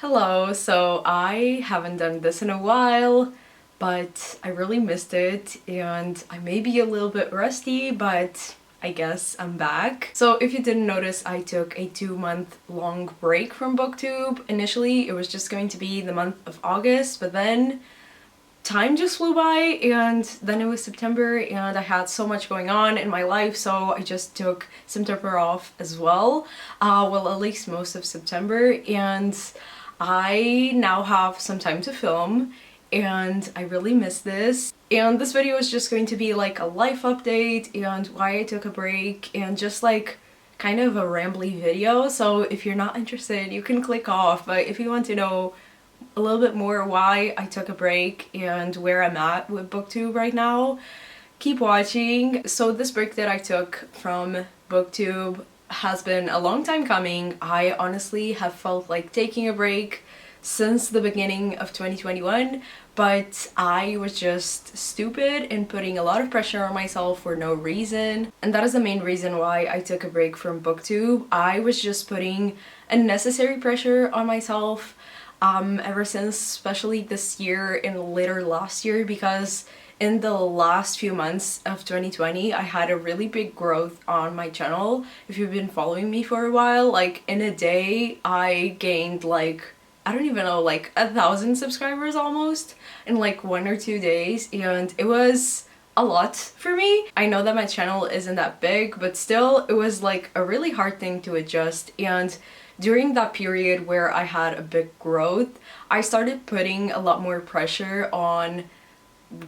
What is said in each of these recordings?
Hello, so I haven't done this in a while, but I really missed it and I may be a little bit rusty, but I guess I'm back. So if you didn't notice, I took a 2-month long break from BookTube. Initially, it was just going to be the month of August, but then time just flew by and then it was September and I had so much going on in my life, so I just took September off as well. Well, at least most of September, and I now have some time to film and I really miss this. And this video is just going to be like a life update and why I took a break and just like kind of a rambly video. So if you're not interested, you can click off, but if you want to know a little bit more why I took a break and where I'm at with BookTube right now, keep watching. So this break that I took from BookTube has been a long time coming. I honestly have felt like taking a break since the beginning of 2021, but I was just stupid and putting a lot of pressure on myself for no reason. And that is the main reason why I took a break from BookTube. I was just putting unnecessary pressure on myself ever since, especially this year and later last year, because in the last few months of 2020 I had a really big growth on my channel. If you've been following me for a while, like in a day I gained like, I don't even know, like 1,000 subscribers almost in like 1 or 2 days, and it was a lot for me. I know that my channel isn't that big, but still it was like a really hard thing to adjust. And during that period where I had a big growth, I started putting a lot more pressure on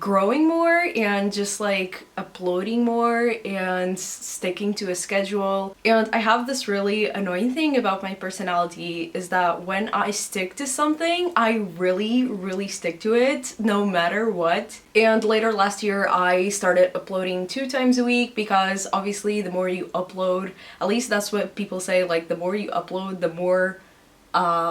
growing more and just like uploading more and sticking to a schedule. And I have this really annoying thing about my personality, is that when I stick to something, I really stick to it no matter what. And later last year I started uploading 2 times a week, because obviously the more you upload, at least that's what people say, like the more you upload, the more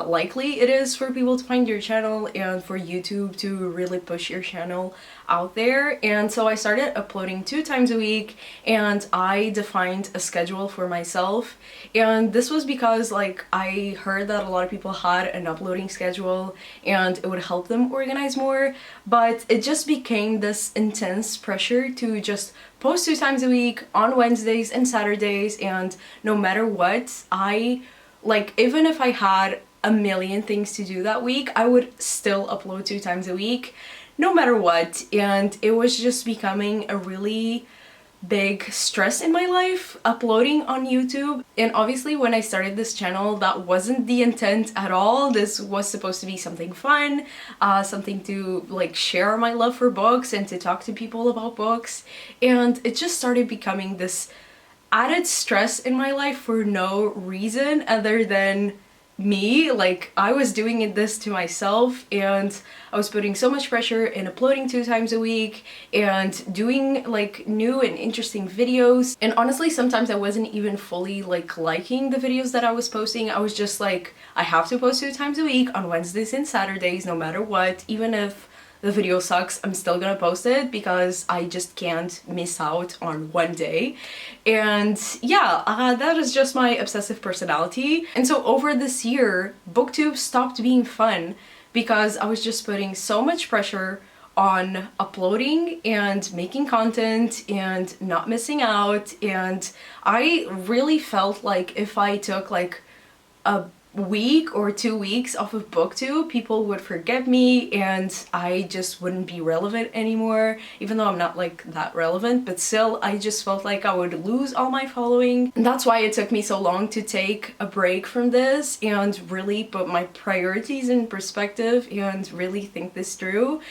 likely it is for people to find your channel and for YouTube to really push your channel out there. And so I started uploading 2 times a week, and I defined a schedule for myself. And this was because like I heard that a lot of people had an uploading schedule and it would help them organize more, but it just became this intense pressure to just post 2 times a week on Wednesdays and Saturdays, and no matter what, like, even if I had a million things to do that week, I would still upload 2 times a week, no matter what. And it was just becoming a really big stress in my life, uploading on YouTube. And obviously when I started this channel, that wasn't the intent at all. This was supposed to be something fun, something to like share my love for books and to talk to people about books. And it just started becoming this added stress in my life for no reason other than me. Like, I was doing this to myself, and I was putting so much pressure in uploading 2 times a week and doing like new and interesting videos. And honestly, sometimes I wasn't even fully like liking the videos that I was posting. I was just like, I have to post 2 times a week on Wednesdays and Saturdays no matter what. Even if the video sucks, I'm still gonna post it because I just can't miss out on one day. And yeah, that is just my obsessive personality. And so over this year, BookTube stopped being fun because I was just putting so much pressure on uploading and making content and not missing out. And I really felt like if I took like a week or 2 weeks off of BookTube, people would forget me and I just wouldn't be relevant anymore, even though I'm not like that relevant, but still I just felt like I would lose all my following. And that's why it took me so long to take a break from this and really put my priorities in perspective and really think this through,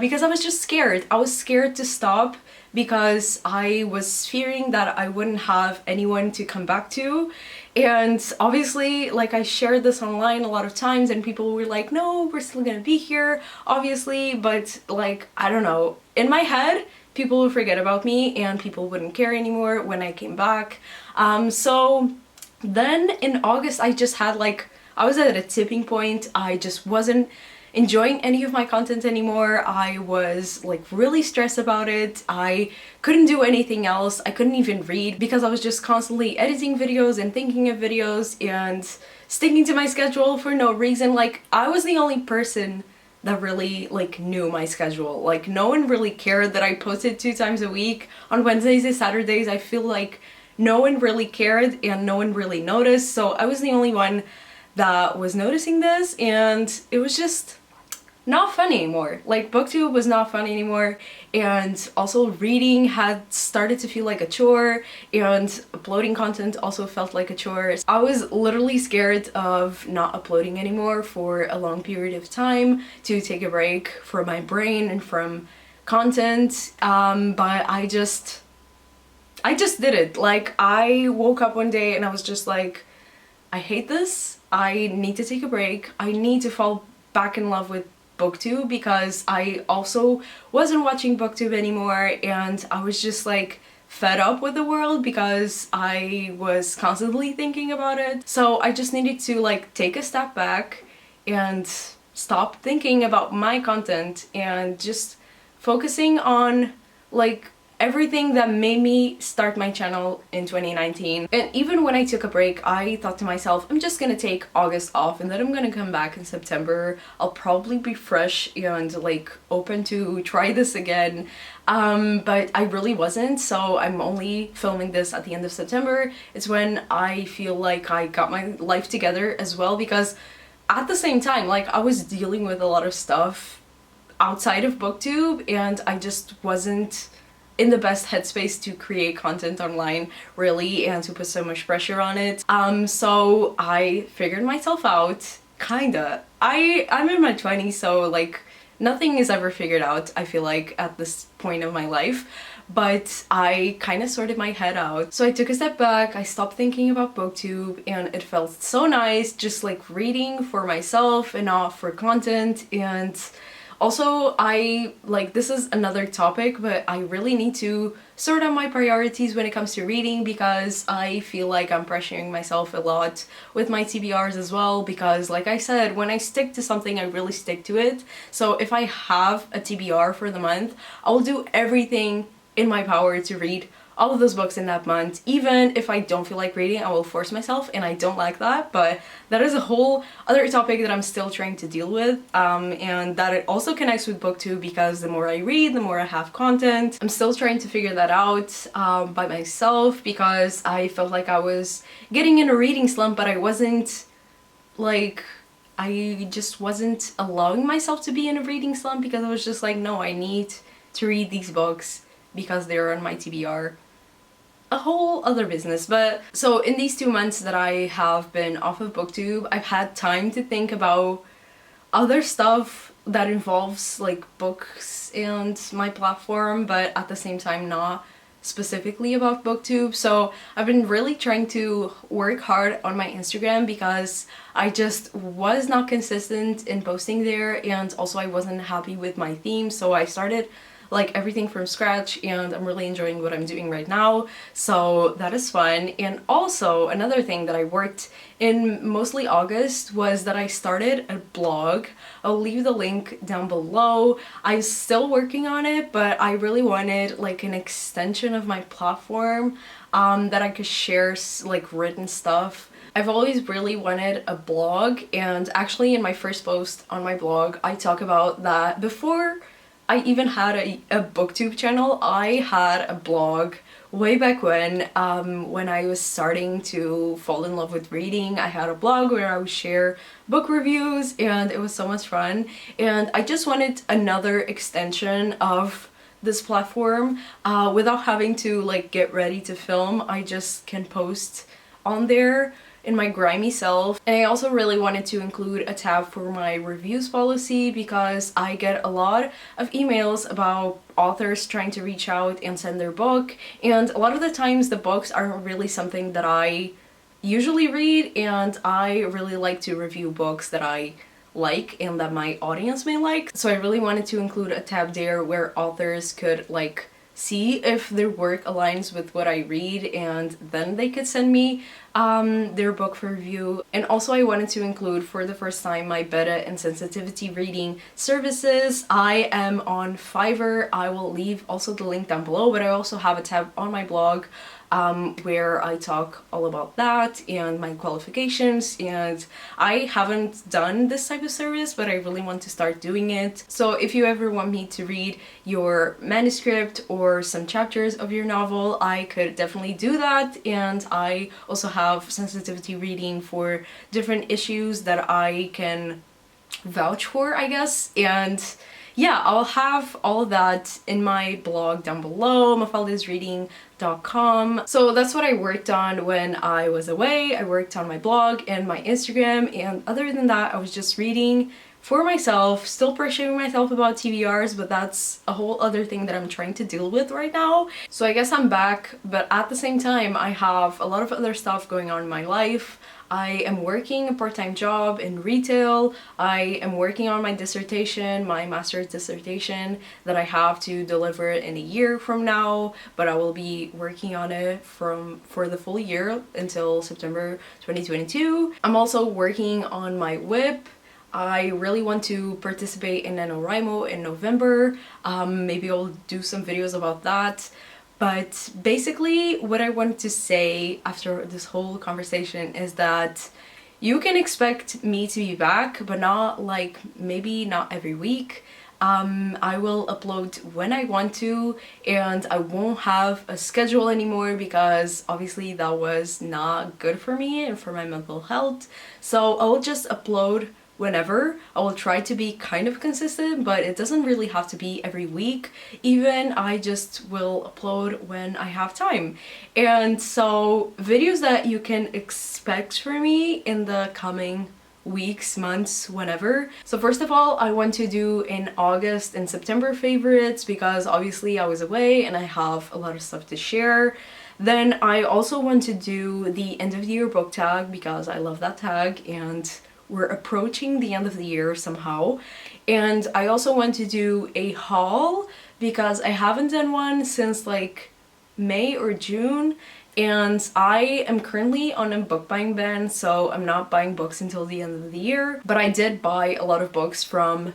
because I was just scared. I was scared to stop because I was fearing that I wouldn't have anyone to come back to. And obviously, like, I shared this online a lot of times and people were like, no, we're still gonna be here, obviously, but like, I don't know, in my head, people would forget about me and people wouldn't care anymore when I came back. So then in August, I just had like, I was at a tipping point. I just wasn't enjoying any of my content anymore. I was like really stressed about it. I couldn't do anything else. I couldn't even read because I was just constantly editing videos and thinking of videos and sticking to my schedule for no reason. Like, I was the only person that really like knew my schedule. Like, no one really cared that I posted 2 times a week on Wednesdays and Saturdays. I feel like no one really cared and no one really noticed, so I was the only one that was noticing this, and it was just not fun anymore. Like, booktube was not fun anymore, and also reading had started to feel like a chore, and uploading content also felt like a chore. I was literally scared of not uploading anymore for a long period of time, to take a break from my brain and from content, but I just did it. Like, I woke up one day and I was just like, I hate this. I need to take a break. I need to fall back in love with booktube, because I also wasn't watching booktube anymore, and I was just like fed up with the world because I was constantly thinking about it. So I just needed to like take a step back and stop thinking about my content and just focusing on like everything that made me start my channel in 2019. And even when I took a break, I thought to myself, I'm just gonna take August off and then I'm gonna come back in September. I'll probably be fresh and like open to try this again. But I really wasn't, so I'm only filming this at the end of September. It's when I feel like I got my life together as well, because at the same time, like, I was dealing with a lot of stuff outside of booktube and I just wasn't in the best headspace to create content online, really, and to put so much pressure on it. So I figured myself out, kinda. I'm in my 20s, so like nothing is ever figured out, I feel like, at this point of my life. But I kind of sorted my head out. So I took a step back, I stopped thinking about booktube, and it felt so nice just like reading for myself and not for content. And also, this is another topic, but I really need to sort out my priorities when it comes to reading, because I feel like I'm pressuring myself a lot with my TBRs as well, because like I said, when I stick to something, I really stick to it. So if I have a TBR for the month, I will do everything in my power to read all of those books in that month. Even if I don't feel like reading, I will force myself, and I don't like that, but that is a whole other topic that I'm still trying to deal with, and that it also connects with booktube, because the more I read, the more I have content. I'm still trying to figure that out by myself, because I felt like I was getting in a reading slump, but I wasn't, like, I just wasn't allowing myself to be in a reading slump, because I was just like, no, I need to read these books because they're on my TBR. A whole other business. But so in these 2 months that I have been off of booktube, I've had time to think about other stuff that involves like books and my platform, but at the same time not specifically about booktube. So I've been really trying to work hard on my Instagram, because I just was not consistent in posting there, and also I wasn't happy with my theme, so I started like everything from scratch, and I'm really enjoying what I'm doing right now, so that is fun. And also another thing that I worked in mostly August was that I started a blog. I'll leave the link down below. I'm still working on it, but I really wanted like an extension of my platform that I could share like written stuff. I've always really wanted a blog, and actually in my first post on my blog I talk about that before I even had a booktube channel. I had a blog way back when I was starting to fall in love with reading. I had a blog where I would share book reviews, and it was so much fun. And I just wanted another extension of this platform without having to like get ready to film. I just can post on there in my grimy self. And I also really wanted to include a tab for my reviews policy, because I get a lot of emails about authors trying to reach out and send their book, and a lot of the times the books aren't really something that I usually read, and I really like to review books that I like and that my audience may like. So I really wanted to include a tab there where authors could like see if their work aligns with what I read, and then they could send me their book for review. And also I wanted to include for the first time my beta and sensitivity reading services. I am on Fiverr. I will leave also the link down below, but I also have a tab on my blog where I talk all about that and my qualifications, and I haven't done this type of service, but I really want to start doing it. So if you ever want me to read your manuscript or some chapters of your novel, I could definitely do that. And I also have sensitivity reading for different issues that I can vouch for, I guess. And yeah, I'll have all of that in my blog down below, mafaldasreading.com. So that's what I worked on when I was away. I worked on my blog and my Instagram, and other than that, I was just reading for myself, still pressuring myself about TBRs, but that's a whole other thing that I'm trying to deal with right now. So I guess I'm back, but at the same time, I have a lot of other stuff going on in my life. I am working a part-time job in retail. I am working on my dissertation, my master's dissertation that I have to deliver in a year from now, but I will be working on it for the full year until September 2022. I'm also working on my WIP. I really want to participate in NaNoWriMo in November. Maybe I'll do some videos about that. But basically what I wanted to say after this whole conversation is that you can expect me to be back, but not like, maybe not every week. I will upload when I want to, and I won't have a schedule anymore because obviously that was not good for me and for my mental health. So I'll just upload whenever. I will try to be kind of consistent, but it doesn't really have to be every week. Even I just will upload when I have time. And so videos that you can expect from me in the coming weeks, months, whenever. So first of all, I want to do in August and September favorites because obviously I was away and I have a lot of stuff to share. Then I also want to do the end of the year book tag because I love that tag and we're approaching the end of the year somehow. And I also want to do a haul because I haven't done one since like May or June, and I am currently on a book buying ban, so I'm not buying books until the end of the year. But I did buy a lot of books from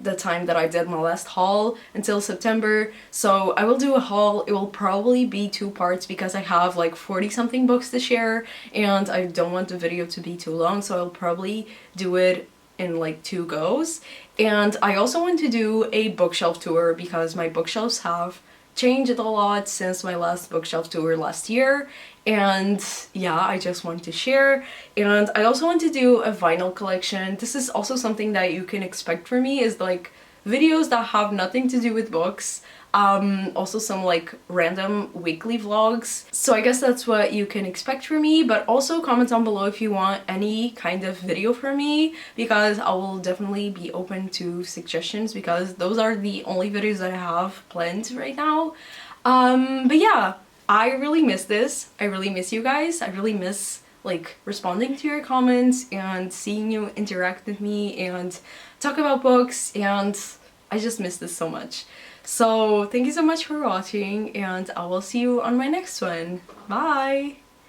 the time that I did my last haul until September, so I will do a haul. It will probably be 2 parts because I have like 40 something books to share and I don't want the video to be too long, so I'll probably do it in like 2 goes. And I also want to do a bookshelf tour because my bookshelves have changed a lot since my last bookshelf tour last year, and yeah, I just want to share. And I also want to do a vinyl collection. This is also something that you can expect from me, is like videos that have nothing to do with books. Also some like random weekly vlogs. So I guess that's what you can expect from me, but also comment down below if you want any kind of video from me because I will definitely be open to suggestions because those are the only videos that I have planned right now. But yeah, I really miss this. I really miss you guys. I really miss like responding to your comments and seeing you interact with me and talk about books, and I just miss this so much. So thank you so much for watching, and I will see you on my next one. Bye!